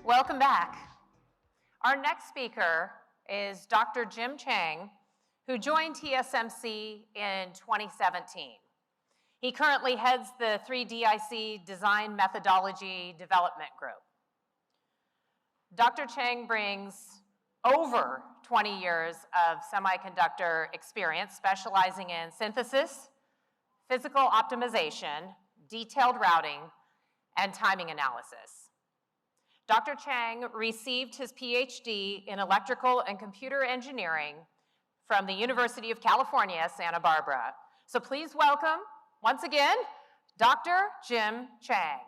Welcome back. Our next speaker is Dr. Jim Chang, who joined TSMC in 2017. He currently heads the 3DIC Design Methodology Development Group. Dr. Chang brings over 20 years of semiconductor experience, specializing in synthesis, physical optimization, detailed routing, and timing analysis. Dr. Chang received his PhD in electrical and computer engineering from the University of California, Santa Barbara. So please welcome, once again, Dr. Jim Chang.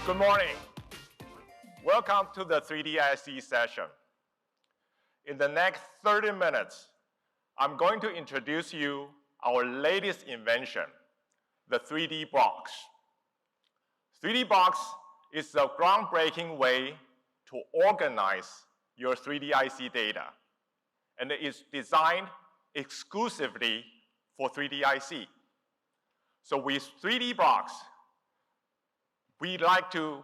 Good morning. Welcome to the 3DIC session. In the next 30 minutes, I'm going to introduce you our latest invention, the 3Dblox. 3Dblox is a groundbreaking way to organize your 3DIC data, and it is designed exclusively for 3DIC. So with 3Dblox, we'd like to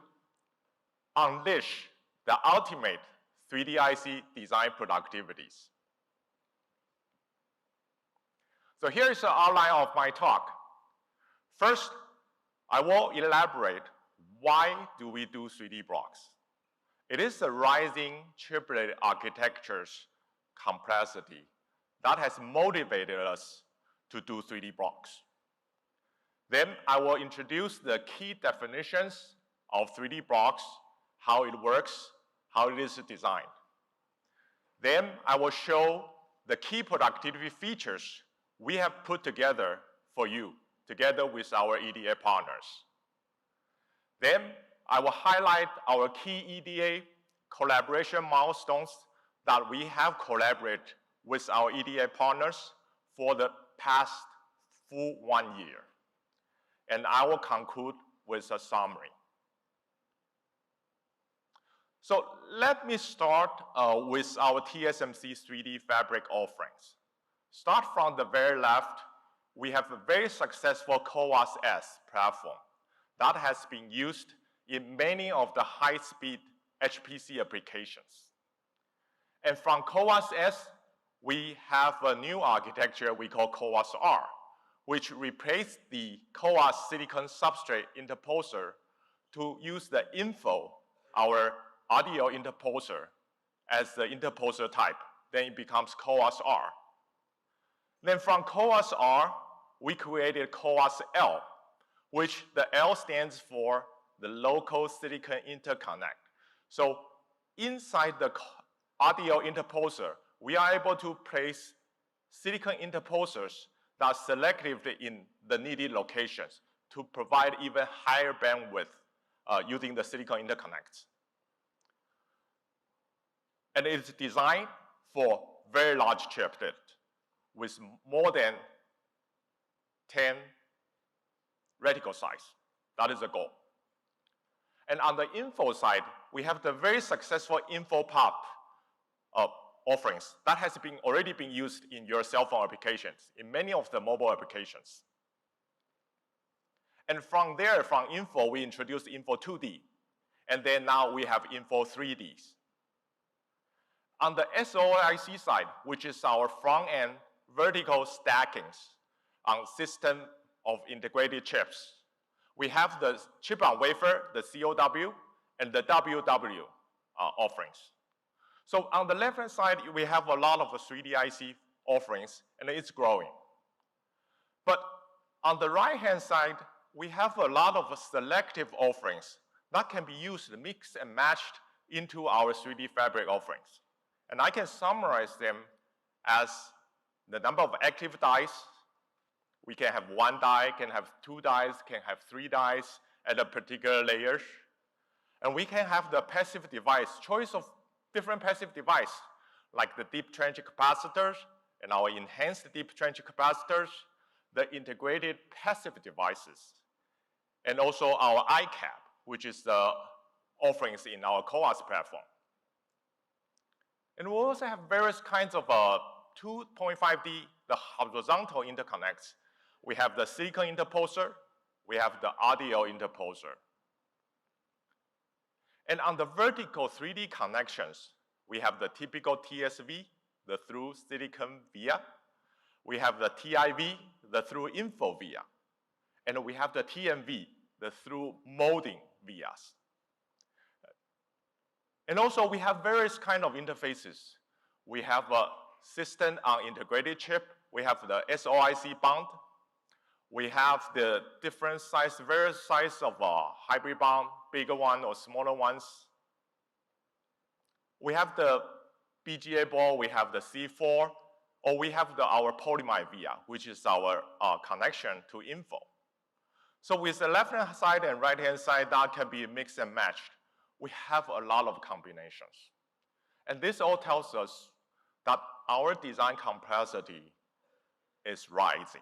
unleash the ultimate 3DIC design productivities. So here is the outline of my talk. First, I will elaborate why do we do 3Dblox. It is the rising chiplet architecture's complexity that has motivated us to do 3Dblox. Then I will introduce the key definitions of 3Dblox, how it works, how it is designed. Then I will show the key productivity features we have put together for you, together with our EDA partners. Then I will highlight our key EDA collaboration milestones that we have collaborated with our EDA partners for the past full 1 year. And I will conclude with a summary. So let me start with our TSMC 3D Fabric offerings. Start from the very left, we have a very successful CoWoS-S platform that has been used in many of the high-speed HPC applications. And from CoWoS-S, we have a new architecture we call CoWoS-R, which replaced the CoWoS silicon substrate interposer to use the InFO, our audio interposer, as the interposer type. Then it becomes CoWoS-R. Then from CoWoS-R, we created CoWoS-L, which the L stands for the local silicon interconnect. So inside the audio interposer, we are able to place silicon interposers that are selectively in the needed locations to provide even higher bandwidth using the silicon interconnects. And it's designed for very large chiplet with more than 10 reticle size. That is the goal. And on the InFO side, we have the very successful InFO POP offerings that has already been used in your cell phone applications, in many of the mobile applications. And from there, from InFO, we introduced InFO 2D. And then now we have InFO 3Ds. On the SOIC side, which is our front-end vertical stackings on system of integrated chips, we have the chip-on-wafer, the COW, and the WW offerings. So on the left-hand side, we have a lot of the 3DIC offerings, and it's growing. But on the right-hand side, we have a lot of selective offerings that can be used, mixed and matched into our 3D Fabric offerings. And I can summarize them as the number of active dies. We can have 1 die, can have 2 dies, can have 3 dies at a particular layer. And we can have the passive device, choice of different passive device, like the deep trench capacitors and our enhanced deep trench capacitors, the integrated passive devices, and also our ICAP, which is the offerings in our CoWoS platform. And we also have various kinds of 2.5D, the horizontal interconnects. We have the silicon interposer, we have the RDL interposer. And on the vertical 3D connections, we have the typical TSV, the through silicon via. We have the TIV, the through info via. And we have the TMV, the through molding vias. And also we have various kind of interfaces. We have a system on integrated chip. We have the SOIC bond. We have the different size, various size of hybrid bond, bigger one or smaller ones. We have the BGA ball, we have the C4, or we have our polymer via, which is our connection to info. So with the left-hand side and right-hand side, that can be mixed and matched. We have a lot of combinations. And this all tells us that our design complexity is rising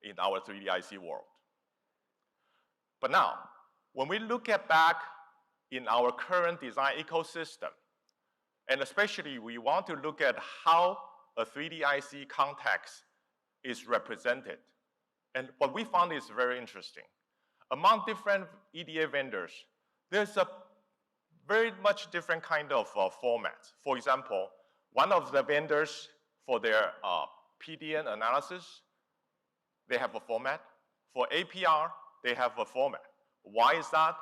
in our 3D IC world. But now, when we look back in our current design ecosystem, and especially we want to look at how a 3D IC context is represented. And what we found is very interesting. Among different EDA vendors, there's a very much different kind of formats. For example, one of the vendors for their PDN analysis, they have a format. For APR, they have a format. Why is that?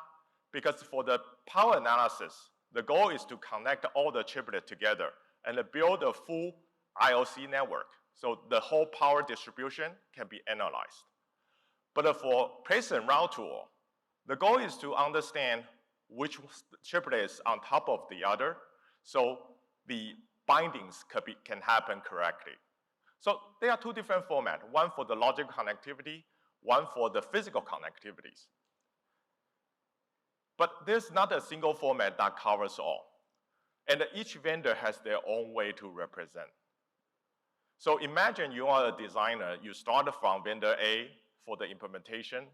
Because for the power analysis, the goal is to connect all the chiplets together and build a full IOC network. So the whole power distribution can be analyzed. But for place and route tool, the goal is to understand which chiplet is on top of the other, so the bindings can happen correctly. So there are two different formats, one for the logic connectivity, one for the physical connectivities. But there's not a single format that covers all. And each vendor has their own way to represent. So imagine you are a designer, you start from vendor A for the implementation,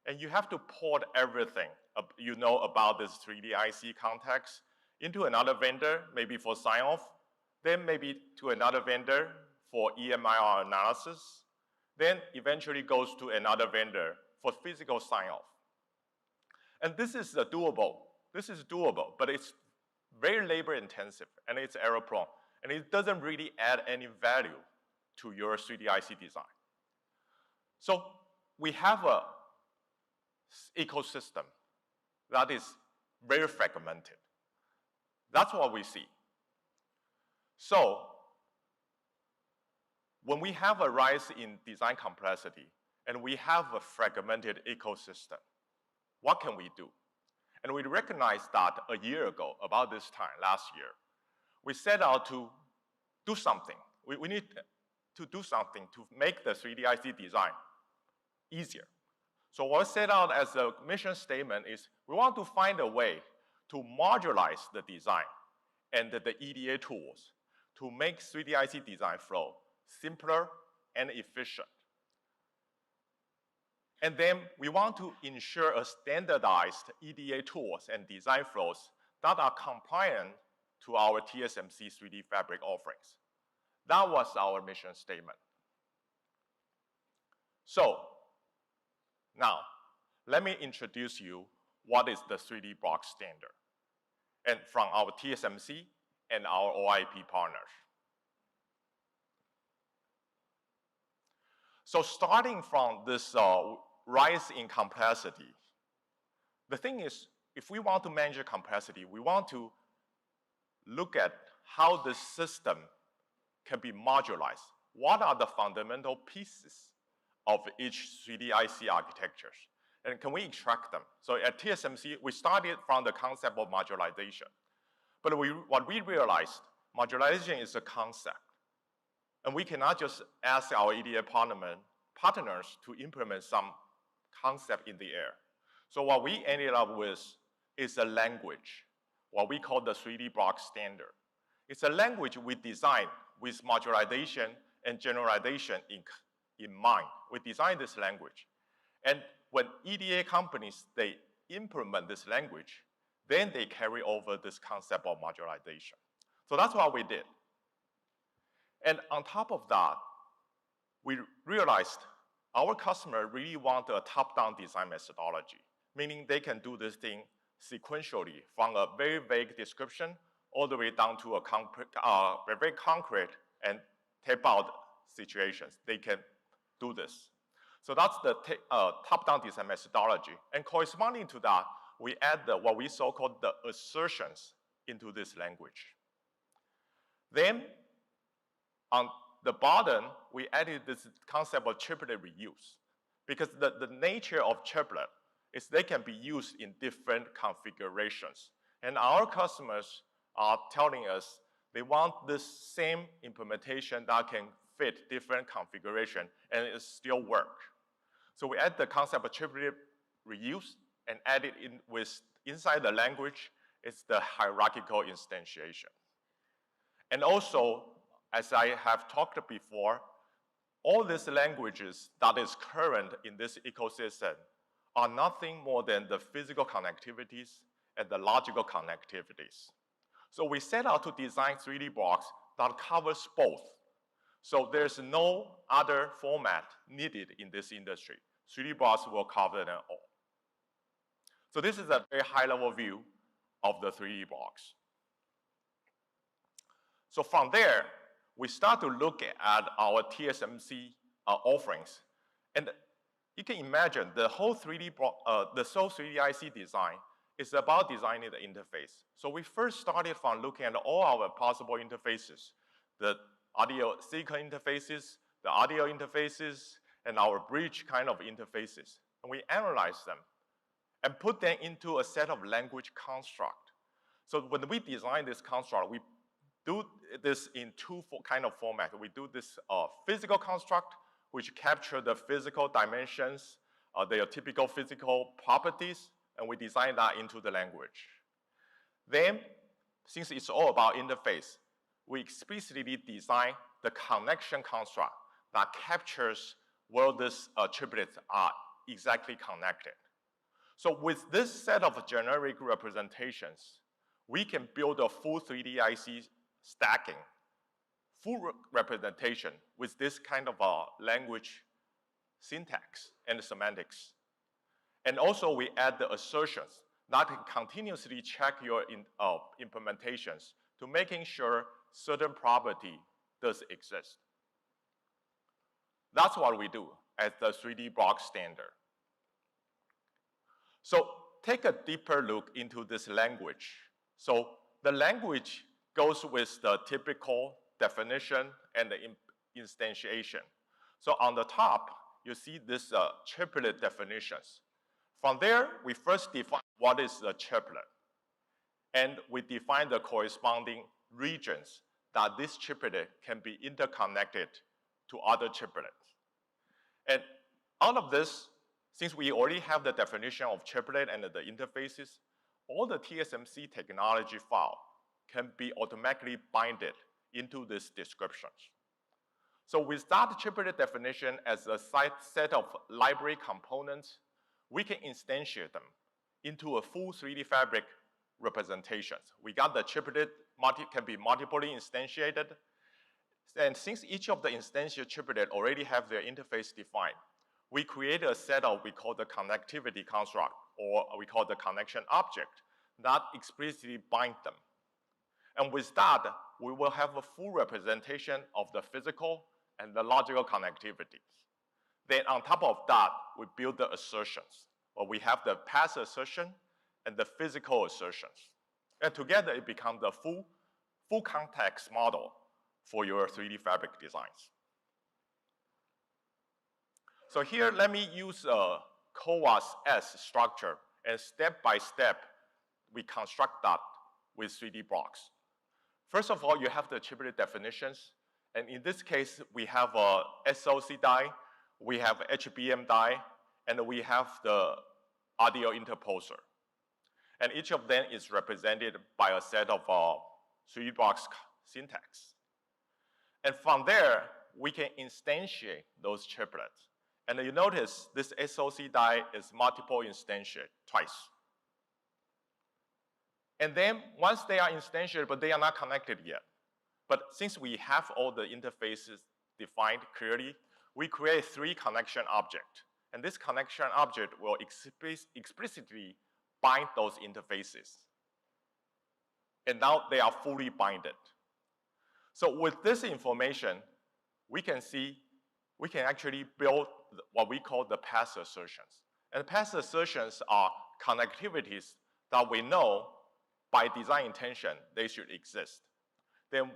and you have to port everything you know about this 3D IC context into another vendor, maybe for sign-off, then maybe to another vendor for EMIR analysis, then eventually goes to another vendor for physical sign-off. And this is doable. This is doable, but it's very labor-intensive, and it's error-prone, and it doesn't really add any value to your 3D IC design. So we have an ecosystem that is very fragmented. That's what we see. So when we have a rise in design complexity and we have a fragmented ecosystem, what can we do? And we recognized that a year ago, about this time, last year, we set out to do something. We need to do something to make the 3D IC design easier. So what we set out as a mission statement is we want to find a way to modularize the design and the EDA tools to make 3D IC design flow simpler and efficient. And then we want to ensure a standardized EDA tools and design flows that are compliant to our TSMC 3D Fabric offerings. That was our mission statement. So now, let me introduce you what is the 3Dblox standard, and from our TSMC and our OIP partners. So starting from this rise in complexity, the thing is, if we want to manage complexity, we want to look at how the system can be modularized. What are the fundamental pieces of each 3D IC architectures? And can we extract them? So at TSMC, we started from the concept of modularization. But what we realized, modularization is a concept. And we cannot just ask our EDA partners to implement some concept in the air. So what we ended up with is a language, what we call the 3Dblox standard. It's a language we designed with modularization and generalization in mind. We designed this language. And when EDA companies, they implement this language, then they carry over this concept of modularization. So that's what we did. And on top of that, we realized our customer really want a top-down design methodology, meaning they can do this thing sequentially from a very vague description all the way down to a very concrete and tape-out situations. They can do this. So that's the top-down design methodology. And corresponding to that, we add what we so-called the assertions into this language. Then, on the bottom, we added this concept of chiplet reuse. Because the nature of chiplet is they can be used in different configurations. And our customers are telling us they want this same implementation that can fit different configuration and it still work. So we add the concept of chiplet reuse and add it in with inside the language, it's the hierarchical instantiation. And also, as I have talked before, all these languages that is current in this ecosystem are nothing more than the physical connectivities and the logical connectivities. So we set out to design 3Dblox that covers both. So there's no other format needed in this industry. 3Dblox will cover them all. So this is a very high-level view of the 3Dblox. So from there, we start to look at our TSMC offerings. And you can imagine the whole 3D IC design is about designing the interface. So we first started from looking at all our possible interfaces, the audio silicon interfaces, the audio interfaces, and our bridge kind of interfaces. And we analyzed them and put them into a set of language construct. So when we design this construct, we do this in two kind of formats. We do this physical construct, which capture the physical dimensions, their typical physical properties, and we design that into the language. Then, since it's all about interface, we explicitly design the connection construct that captures where these triplets are exactly connected. So with this set of generic representations, we can build a full 3D IC stacking, full representation with this kind of language syntax and semantics. And also we add the assertions that can continuously check your implementations to making sure certain property does exist. That's what we do as the 3Dblox standard. So take a deeper look into this language. So the language goes with the typical definition and the instantiation. So on the top, you see this triplet definitions. From there, we first define what is a triplet. And we define the corresponding regions that this triplet can be interconnected to other triplets. And out of this, since we already have the definition of triplet and the interfaces, all the TSMC technology file can be automatically binded into these descriptions. So with that triplet definition as a set of library components, we can instantiate them into a full 3D fabric representations. We got the triplet can be multiply instantiated. And since each of the instantiated triplet already have their interface defined, we create a set of we call the connectivity construct, or we call the connection object, that explicitly bind them. And with that, we will have a full representation of the physical and the logical connectivities. Then on top of that, we build the assertions, where we have the path assertion and the physical assertions. And together, it becomes the full context model for your 3D fabric designs. So here, let me use a CoWoS-S structure, and step by step, we construct that with 3Dblox. First of all, you have the triplet definitions, and in this case, we have a SoC die, we have HBM die, and we have the audio interposer. And each of them is represented by a set of 3Dblox syntax. And from there, we can instantiate those triplets. And you notice this SoC die is multiple instantiate twice. And then once they are instantiated, but they are not connected yet. But since we have all the interfaces defined clearly, we create 3 connection objects. And this connection object will explicitly bind those interfaces. And now they are fully binded. So with this information, we can actually build what we call the path assertions. And path assertions are connectivities that we know by design intention they should exist. Then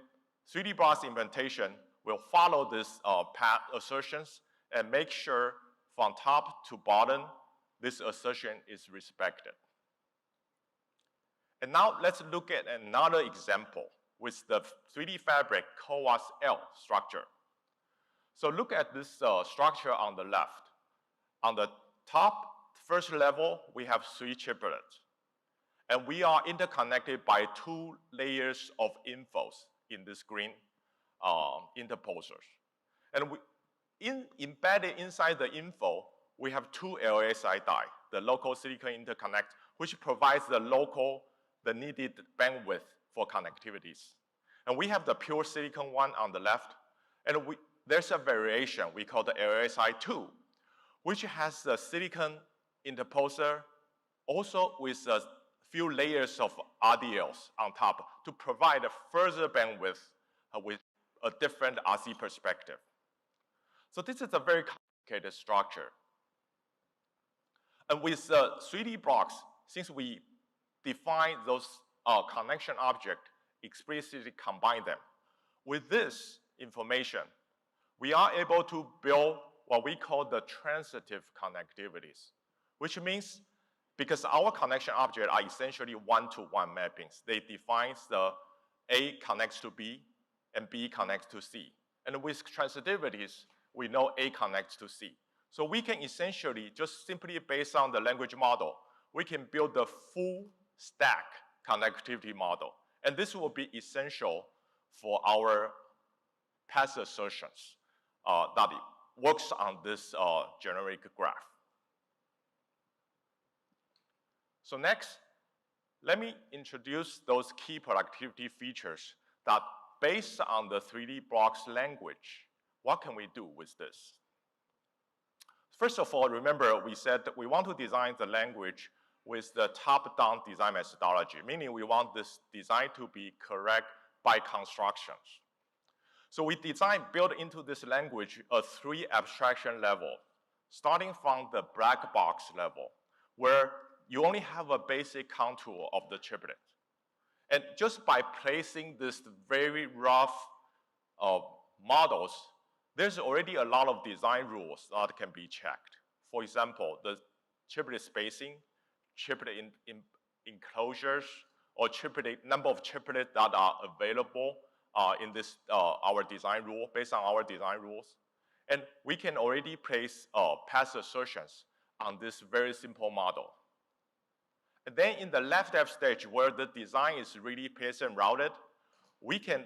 3Dblox implementation will follow these path assertions and make sure from top to bottom this assertion is respected. And now let's look at another example with the 3D Fabric CoWAS-L structure. So look at this structure on the left. On the top, first level, we have 3 chiplets. And we are interconnected by 2 layers of infos in this green interposers. And embedded inside the info, we have 2 LSI die, the local silicon interconnect, which provides the needed bandwidth for connectivities. And we have the pure silicon one on the left, and there's a variation we call the LSI2, which has the silicon interposer also with a few layers of RDLs on top to provide a further bandwidth with a different RC perspective. So this is a very complicated structure. And with 3Dblox, since we define those connection objects, explicitly combine them. With this information, we are able to build what we call the transitive connectivities, which means because our connection objects are essentially one-to-one mappings. They define the A connects to B and B connects to C. And with transitivities, we know A connects to C. So we can essentially, just simply based on the language model, we can build the full stack connectivity model. And this will be essential for our path assertions that works on this generic graph. So next, let me introduce those key productivity features that based on the 3Dblox language, what can we do with this? First of all, remember we said we want to design the language with the top-down design methodology, meaning we want this design to be correct by constructions. So we build into this language a 3 abstraction level, starting from the black box level, where you only have a basic contour of the chiplet. And just by placing this very rough models, there's already a lot of design rules that can be checked. For example, the chiplet spacing, chiplet enclosures, or number of chiplets that are available in this our design rule, based on our design rules. And we can already place path assertions on this very simple model. And then in the left F stage, where the design is really Pearson routed, we can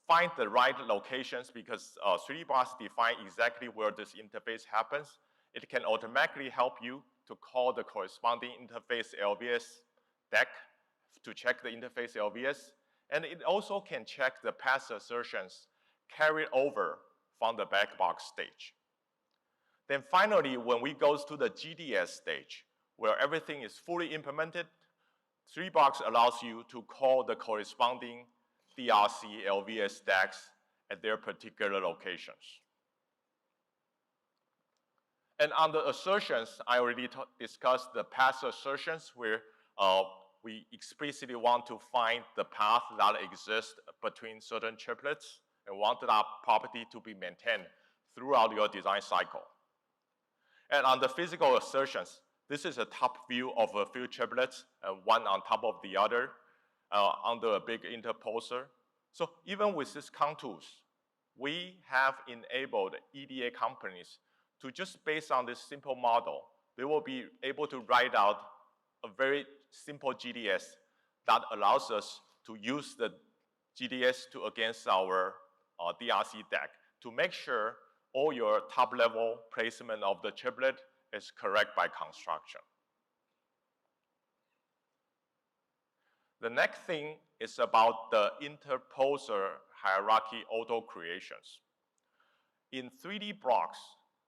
find the right locations because 3Dblox defines exactly where this interface happens. It can automatically help you to call the corresponding interface LVS deck to check the interface LVS. And it also can check the path assertions carried over from the black box stage. Then finally, when we go to the GDS stage, where everything is fully implemented, 3Dblox allows you to call the corresponding DRC LVS stacks at their particular locations. And on the assertions, I already discussed the path assertions where we explicitly want to find the path that exists between certain chiplets and want that property to be maintained throughout your design cycle. And on the physical assertions, this is a top view of a few chiplets, one on top of the other, under a big interposer. So even with these contours, we have enabled EDA companies to just based on this simple model, they will be able to write out a very simple GDS that allows us to use the GDS against our DRC deck to make sure all your top-level placement of the chiplet is correct by construction. The next thing is about the interposer hierarchy auto creations. In 3Dblox,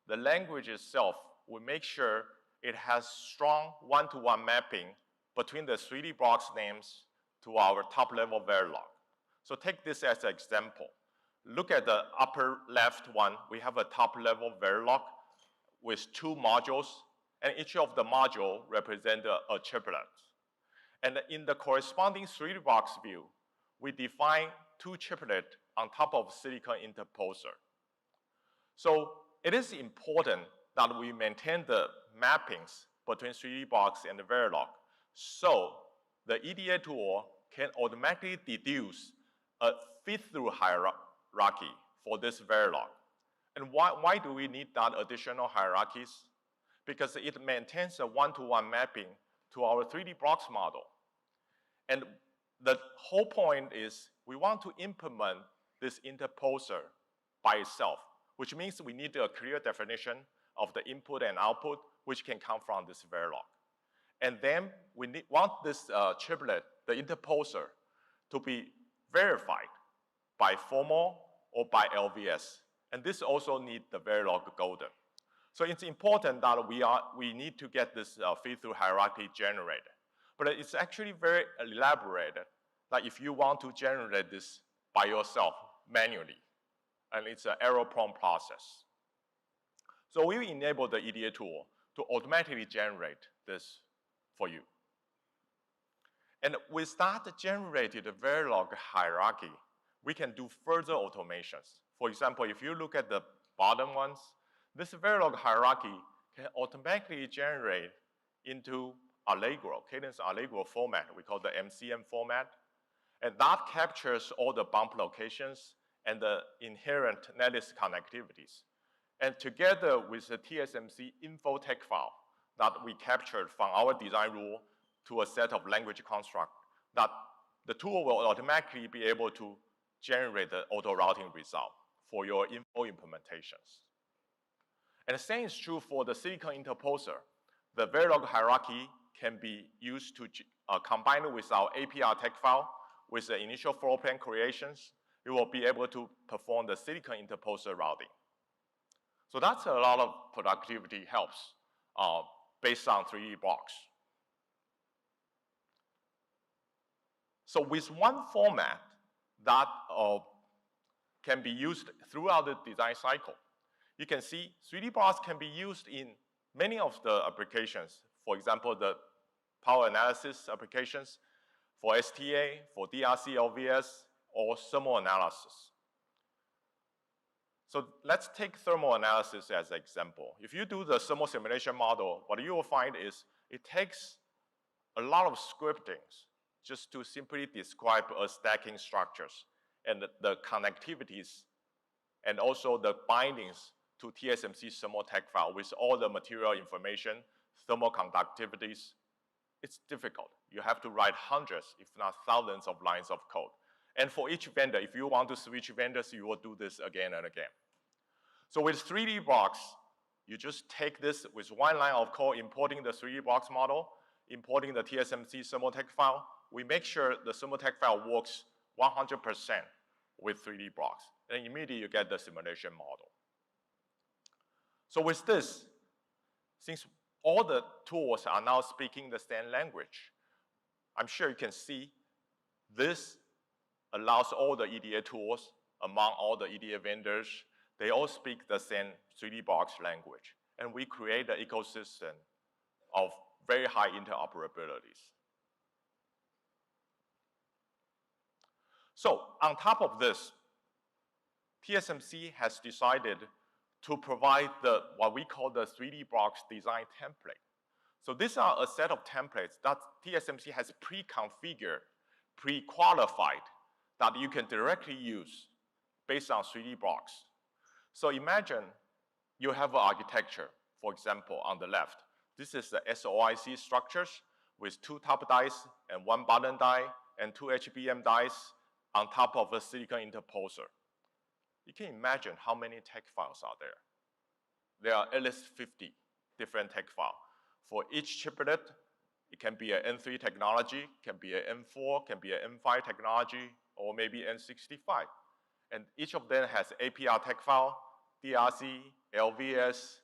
the language itself will make sure it has strong one-to-one mapping between the 3Dblox names to our top-level Verilog. So take this as an example. Look at the upper left one. We have a top-level Verilog with 2 modules, and each of the module represents a chiplet. And in the corresponding 3Dblox view, we define 2 chiplets on top of silicon interposer. So it is important that we maintain the mappings between 3Dblox and the Verilog, so the EDA tool can automatically deduce a fit-through hierarchy for this Verilog. And why do we need that additional hierarchies? Because it maintains a one-to-one mapping to our 3Dblox model. And the whole point is we want to implement this interposer by itself, which means we need a clear definition of the input and output, which can come from this Verilog. And then we want this chiplet, the interposer, to be verified by formal or by LVS. And this also needs the Verilog Golden. So it's important that we need to get this feed-through hierarchy generated. But it's actually very elaborated, like if you want to generate this by yourself manually, and it's an error-prone process. So we enable the EDA tool to automatically generate this for you. And with that generated Verilog hierarchy, we can do further automations. For example, if you look at the bottom ones, this Verilog hierarchy can automatically generate into Allegro, Cadence Allegro format. We call the MCM format. And that captures all the bump locations and the inherent netlist connectivities. And together with the TSMC info tech file that we captured from our design rule to a set of language construct, that the tool will automatically be able to generate the auto-routing result for your info implementations. And the same is true for the silicon interposer. The Verilog hierarchy can be used to combine it with our APR tech file with the initial floor plan creations. You will be able to perform the silicon interposer routing. So that's a lot of productivity helps based on 3Dblox. So with one format that can be used throughout the design cycle, you can see 3Dblox can be used in many of the applications. For example, the power analysis applications for STA, for DRC LVS, or thermal analysis. So let's take thermal analysis as an example. If you do the thermal simulation model, what you will find is it takes a lot of scriptings just to simply describe stacking structures and the connectivities and also the bindings to TSMC thermal tech file with all the material information, thermal conductivities. It's difficult. You have to write hundreds, if not thousands of lines of code. And for each vendor, if you want to switch vendors, you will do this again and again. So with 3Dblox, you just take this with one line of code, importing the 3Dblox model, importing the TSMC thermal tech file. We make sure the thermal tech file works 100% with 3Dblox. And immediately you get the simulation model. So with this, since all the tools are now speaking the same language, I'm sure you can see this allows all the EDA tools among all the EDA vendors, they all speak the same 3Dblox language. And we create an ecosystem of very high interoperabilities. So on top of this, TSMC has decided to provide what we call the 3Dblox design template. So these are a set of templates that TSMC has pre-configured, pre-qualified, that you can directly use based on 3Dblox. So imagine you have an architecture, for example, on the left. This is the SOIC structures with 2 top dies and 1 bottom die and 2 HBM dies on top of a silicon interposer. You can imagine how many tech files are there. There are at least 50 different tech files for each chiplet It can be an N3 technology, can be an M4, can be an M5 technology, or maybe N65. And each of them has APR tech file, DRC, LVS.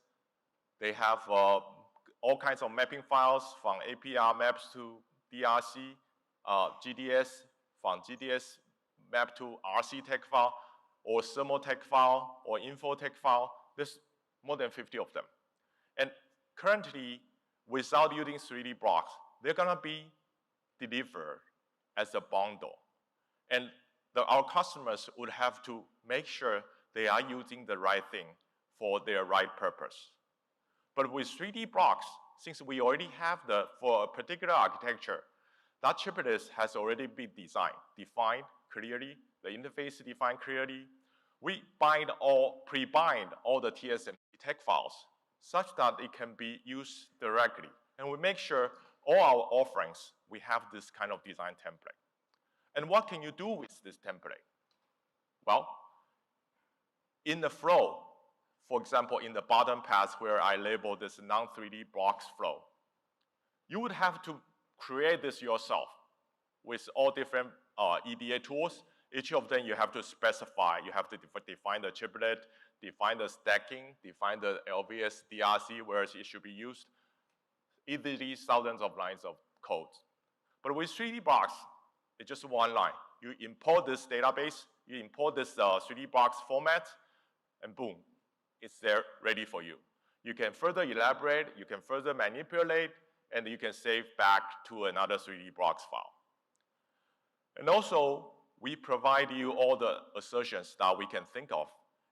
They have all kinds of mapping files from APR maps to DRC, GDS, from GDS map to RC tech file, or thermal tech file, or info tech file. There's more than 50 of them. And currently, without using 3Dblox, they're gonna be delivered as a bundle. And our customers would have to make sure they are using the right thing for their right purpose. But with 3Dblox, since we already have for a particular architecture, that chiplet has already been defined clearly, the interface defined clearly. We pre-bind all the TSMC tech files such that it can be used directly. And we make sure all our offerings, we have this kind of design template. And what can you do with this template? Well, in the flow, for example, in the bottom path where I label this non-3Dblox flow, you would have to create this yourself with all different EDA tools. Each of them you have to specify. You have to define the chiplet, define the stacking, define the LVS, DRC, where it should be used. Easily thousands of lines of code. But with 3Dblox, it's just one line. You import this database, you import this 3Dblox format, and boom, it's there ready for you. You can further elaborate, you can further manipulate, and you can save back to another 3Dblox file. And also, we provide you all the assertions that we can think of,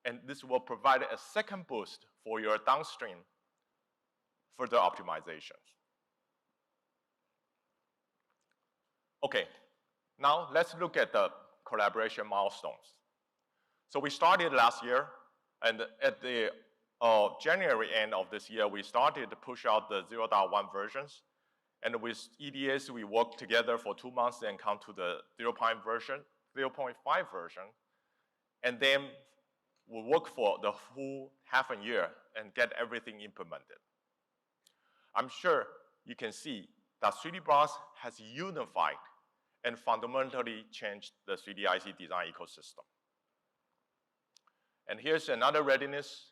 and this will provide a second boost for your downstream further optimizations. Okay, now let's look at the collaboration milestones. So we started last year, and at the January end of this year, we started to push out the 0.1 versions. And with EDS, we worked together for 2 months and come to the 0.5 version. And then we work for the full half a year and get everything implemented. I'm sure you can see that 3Dblox has unified and fundamentally changed the 3D IC design ecosystem. And here's another readiness.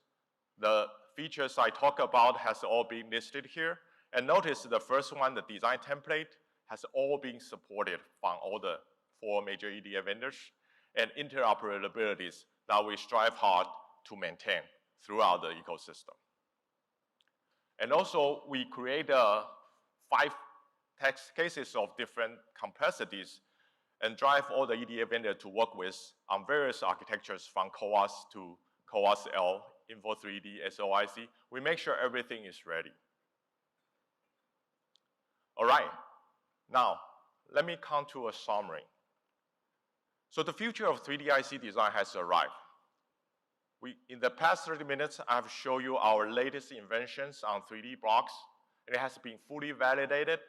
The features I talk about has all been listed here. And notice the first one, the design template, has all been supported from all the 4 major EDA vendors, and interoperabilities that we strive hard to maintain throughout the ecosystem. And also, we create 5 test cases of different complexities and drive all the EDA vendors to work with on various architectures from CoWoS to CoWoS-L, Info3D, SOIC. We make sure everything is ready. All right, now let me come to a summary. So the future of 3D IC design has arrived. In the past 30 minutes, I have shown you our latest inventions on 3Dblox. It has been fully validated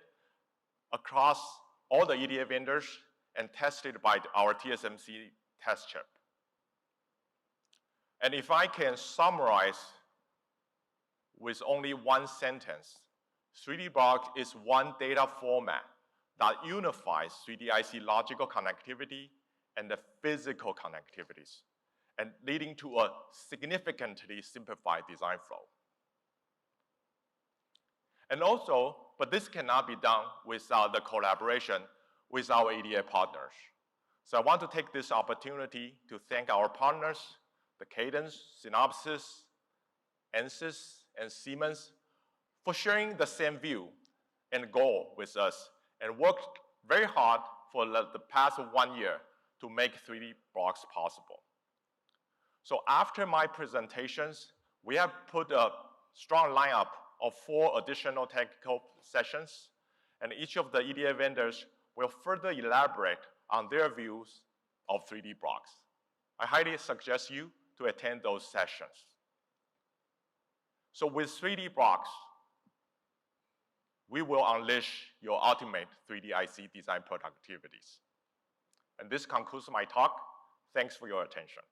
across all the EDA vendors and tested by our TSMC test chip. And if I can summarize with only one sentence, 3Dblox is one data format that unifies 3D IC logical connectivity and the physical connectivities, and leading to a significantly simplified design flow. And also, but this cannot be done without the collaboration with our EDA partners. So I want to take this opportunity to thank our partners, the Cadence, Synopsys, Ansys, and Siemens, for sharing the same view and goal with us, and worked very hard for the past 1 year to make 3Dblox possible. So after my presentations, we have put a strong lineup of 4 additional technical sessions, and each of the EDA vendors will further elaborate on their views of 3Dblox. I highly suggest you to attend those sessions. So with 3Dblox, we will unleash your ultimate 3D IC design productivities. And this concludes my talk. Thanks for your attention.